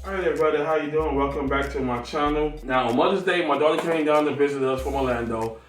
Alright everybody, how you doing? Welcome back to my channel. Now on Mother's Day, my daughter came down to visit us from Orlando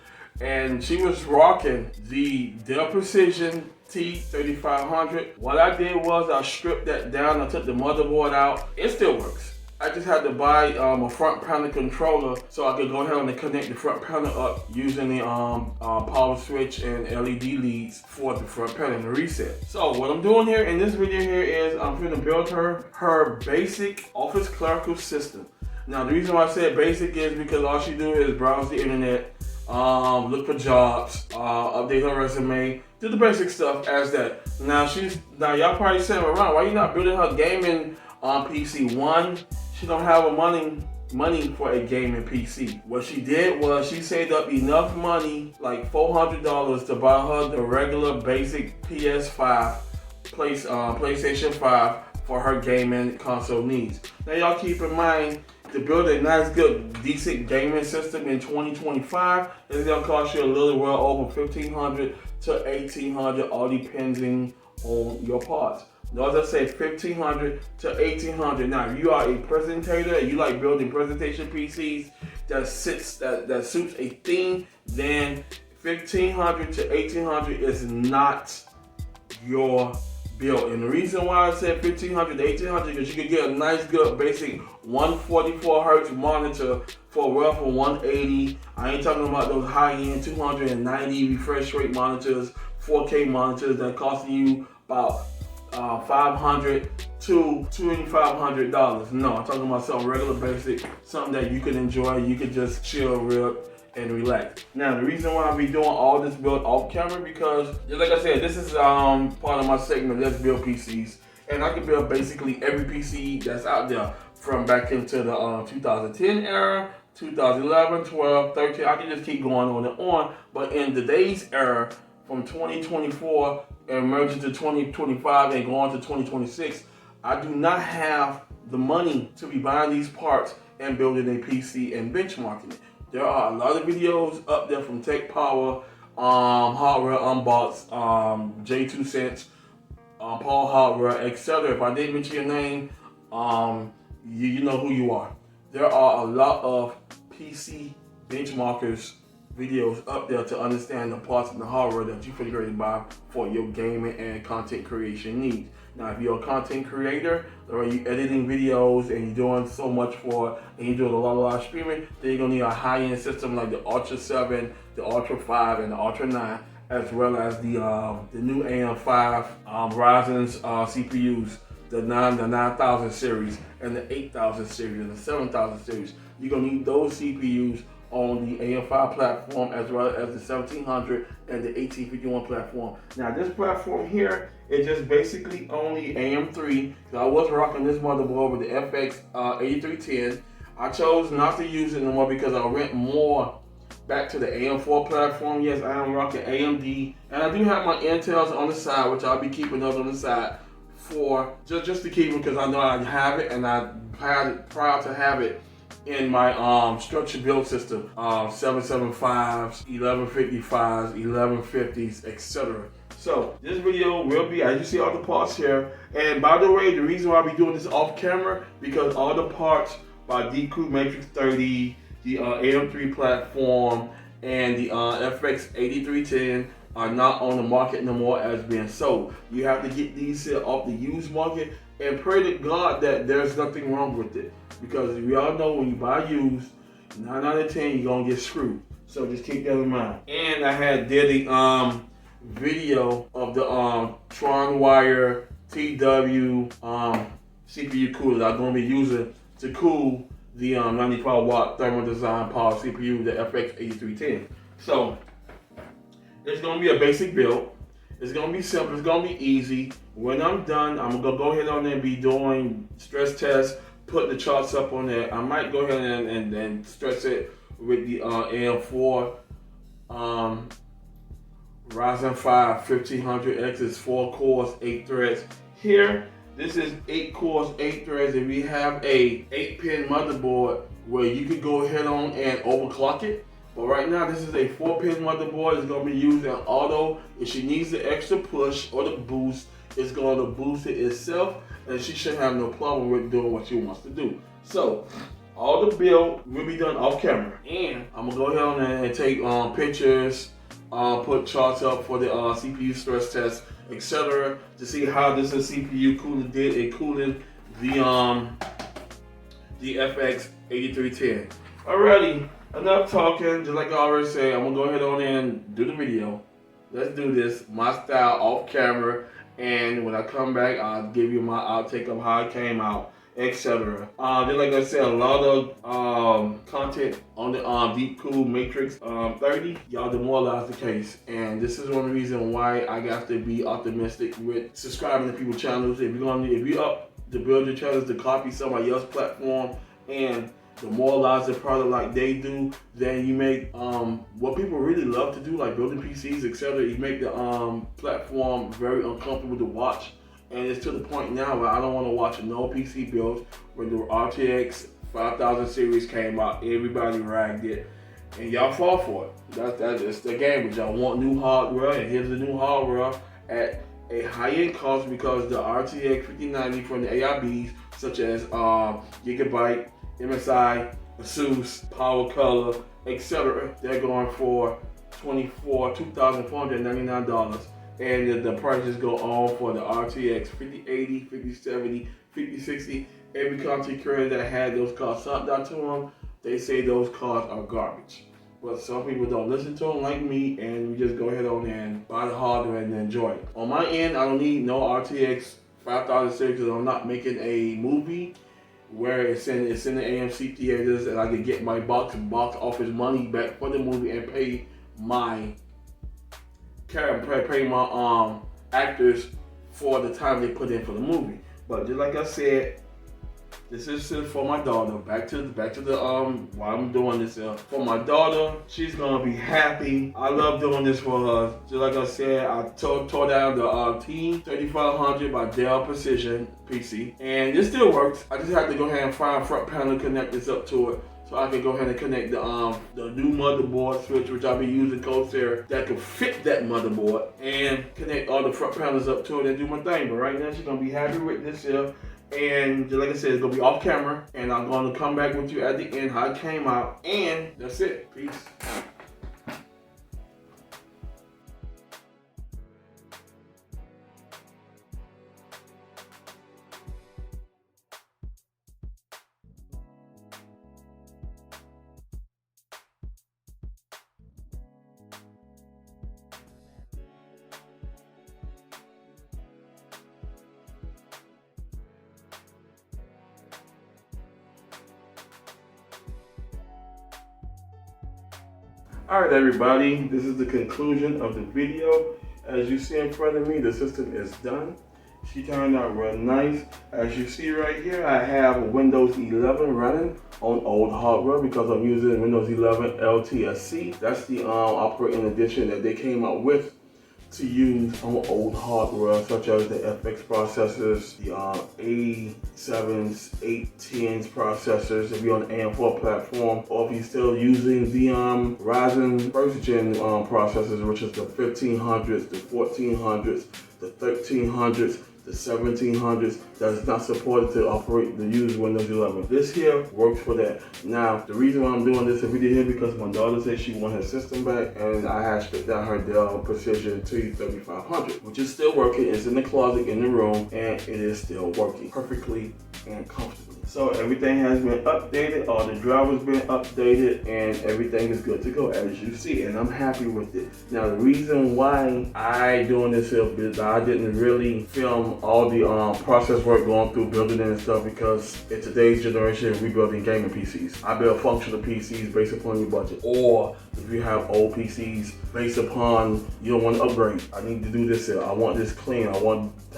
and she was rocking the Dell Precision T3500. What I did was I stripped that down, I took the motherboard out. It still works. I just had to buy a front panel controller so I could go ahead and connect the front panel up using the power switch and LED leads for the front panel to reset. So what I'm doing here in this video here is I'm going to build her basic office clerical system. Now the reason why I said basic is because all she do is browse the internet, look for jobs, update her resume, do the basic stuff as that. Now y'all probably saying around, why you not building her gaming PC? One, she don't have a money for a gaming PC. What she did was she saved up enough money, like $400, to buy her the regular basic PS5, PlayStation 5 for her gaming console needs. Now y'all keep in mind, to build a nice, good, decent gaming system in 2025, it's gonna cost you a little well over $1,500 to $1,800, all depending on your parts. Notice I say $1,500 to $1,800. Now, if you are a presentator and you like building presentation PCs that suits a theme, then $1,500 to $1,800 is not your build. And the reason why I said $1,500 to $1,800 because you can get a nice, good, basic 144 hertz monitor for well for $180. I ain't talking about those high-end 290 refresh rate monitors, 4K monitors that costing you about $500 to $2,500. No, I'm talking about something regular basic, something that you can enjoy, you can just chill, rip, and relax. Now, the reason why I be doing all this build off camera because, like I said, this is part of my segment, Let's Build PCs. And I can build basically every PC that's out there from back into the 2010 era, 2011, 12, 13. I can just keep going on and on. But in today's era, from 2024 and merging to 2025 and going to 2026, I do not have the money to be buying these parts and building a PC and benchmarking it. There are a lot of videos up there from Tech Power, Hardware Unbox, J2 Cents, Paul Hardware, etc. If I didn't mention your name, you know who you are. There are a lot of PC benchmarkers videos up there to understand the parts and the hardware that you figure to buy for your gaming and content creation needs. Now, if you're a content creator or you're editing videos and you're doing so much for it and you're doing a lot of live streaming, then you're gonna need a high-end system like the Ultra 7, the Ultra 5, and the Ultra 9, as well as the new AM5 Ryzen's CPUs, the 9000 series and the 8000 series and the 7000 series. You're gonna need those CPUs on the AM5 platform as well as the 1700 and the 1851 platform. Now this platform here is just basically only AM3. I was rocking this motherboard with the FX 8310. I chose not to use it anymore because I went more back to the AM4 platform. Yes, I am rocking AMD, and I do have my Intels on the side, which I'll be keeping those on the side for just to keep them because I know I have it and I had it proud to have it in my structured build system, 775s, 1155s, 1150s, etc. So this video will be, as you see all the parts here. And by the way, the reason why I be doing this off camera, because all the parts by TeamGroup Matrexx 30, the AM3 platform, and the FX 8310 are not on the market no more as being sold. You have to get these here off the used market and pray to God that there's nothing wrong with it. Because we all know when you buy used, 9 out of 10 you're gonna get screwed. So just keep that in mind. And I did a video of the Tronwire TW CPU cooler that I'm gonna be using to cool the 95 watt thermal design power CPU, the FX 8310. So it's gonna be a basic build. It's gonna be simple, it's gonna be easy. When I'm done, I'm gonna go ahead on and be doing stress tests, put the charts up on there. I might go ahead and stress it with the AM4 Ryzen 5 1500X. Is 4 cores, 8 threads. Here, this is 8 cores, 8 threads. If we have a 8-pin motherboard where you could go ahead on and overclock it. But right now, this is a 4-pin motherboard. It's gonna be used in auto. If she needs the extra push or the boost, it's going to boost it itself, and she shouldn't have no problem with doing what she wants to do. So all the build will be done off camera, and I'm gonna go ahead on and take pictures, put charts up for the CPU stress test, etc., to see how this CPU cooler did in cooling the FX 8310. Alrighty, enough talking. Just like I already said, I'm gonna go ahead on and do the video. Let's do this, my style, off camera, and when I come back, I'll give you my outtake of how it came out, etc. Just like I said, a lot of content on the Deep Cool Matrexx 30. Y'all demoralized the case, and this is one of the reasons why I got to be optimistic with subscribing to people's channels. If you're up to build your channels to copy somebody else's platform and demoralize the product like they do, then you make what people really love to do, like building PCs, etc. You make the platform very uncomfortable to watch, and it's to the point now where I don't want to watch no PC builds. When the RTX 5000 series came out, everybody ragged it, and y'all fall for it. That's the game. But y'all want new hardware, and here's the new hardware at a high-end cost, because the RTX 5090 from the AIBs, such as Gigabyte, MSI, ASUS, Power Color, etc., they're going for $2,499, and the prices go on for the RTX 5080, 5070, 5060. Every content creator that had those cards sent out to them, they say those cards are garbage. But some people don't listen to them like me, and we just go ahead on and buy the hardware and enjoy it. On my end, I don't need no RTX 5000 series because I'm not making a movie where it's in the AMC theaters, and I can get my box office money back for the movie and pay my actors for the time they put in for the movie. But just like I said, this is for my daughter. Back to the why I'm doing this for my daughter. She's gonna be happy. I love doing this for her. Just like I said, I tore down the T3500 by Dell Precision PC, and it still works. I just have to go ahead and find front panel connectors up to it, so I can go ahead and connect the new motherboard switch, which I'll be using Corsair, that can fit that motherboard, and connect all the front panels up to it and do my thing. But right now, she's gonna be happy with this here. And just like I said, it's gonna be off camera, and I'm gonna come back with you at the end how it came out, and that's it. Peace. Alright everybody, this is the conclusion of the video. As you see in front of me, the system is done. She turned out real nice. As you see right here, I have Windows 11 running on old hardware because I'm using Windows 11 LTSC. That's the operating edition that they came out with to use on old hardware, such as the FX processors, the A7s, 810s processors, if you're on the AM4 platform, or if you're still using the Ryzen first gen processors, which is the 1500s, the 1400s, the 1300s, the 1700s, that's not supported to use Windows 11. This here works for that. Now, the reason why I'm doing this video here because my daughter said she wants her system back, and I had stripped down her Dell Precision T3500, which is still working. It's in the closet in the room, and it is still working perfectly and comfortably. So everything has been updated, all the drivers been updated, and everything is good to go as you see, and I'm happy with it. Now the reason why I doing this is I didn't really film all the process work going through building it and stuff, because in today's generation we building gaming PCs. I build functional PCs based upon your budget, or if you have old PCs based upon you don't want to upgrade. I need to do this here. I want this clean.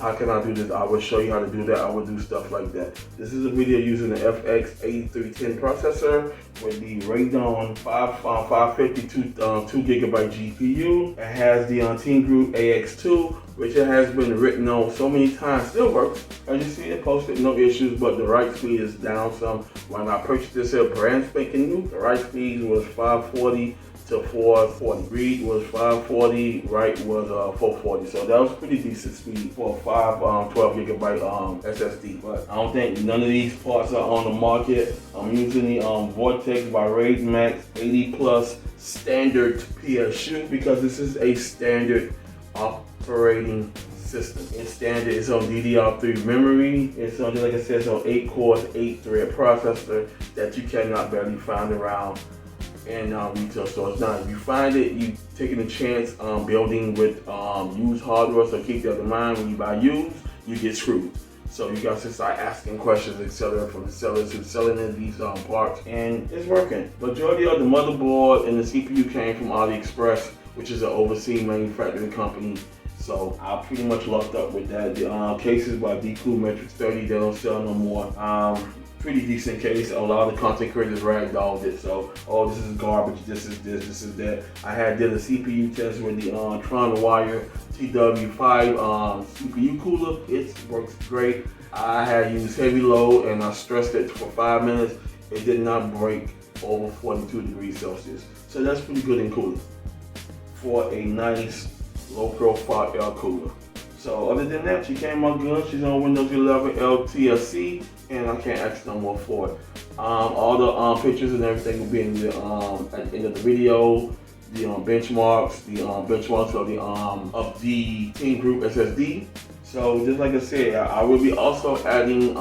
How can I do this? I will show you how to do that. I will do stuff like that. This is a video using the FX 8310 processor with the Radeon 550 2GB GPU. It has the TeamGroup AX2, which it has been written on so many times, still works. As you see, it posted no issues, but the write speed is down some. When I purchased this here brand spanking new, the write speed was 540 to 440. Read was 540, write was 440. So that was pretty decent speed for a 12 gigabyte SSD. But I don't think none of these parts are on the market. I'm using the Vortex by Raidmax 80 Plus standard PSU because this is a standard operating system. It's standard. It's on DDR3 memory. It's on, like I said, it's on 8 cores, 8 thread processor that you cannot barely find around in retail stores. Now, if you find it, you taking a chance building with used hardware. So keep that in mind. When you buy used, you get screwed. So you got to start asking questions, etc., from the sellers who's selling in these parts, and it's working. Majority of the motherboard and the CPU came from AliExpress, which is an overseas manufacturing company. So I pretty much lucked up with that. The cases by Matrexx 30, they don't sell no more. Pretty decent case. A lot of the content creators ragdolled it. So, oh, this is garbage. This is this. This is that. I did a CPU test with the Tronwire TW5 CPU cooler. It works great. I had used heavy load and I stressed it for 5 minutes. It did not break over 42 degrees Celsius. So that's pretty good in cooling for a nice low profile air cooler. So other than that, she came out good. She's on Windows 11 LTSC, and I can't ask no more for it. All the pictures and everything will be in the at the end of the video. The benchmarks, of the TeamGroup SSD. So just like I said, I will be also adding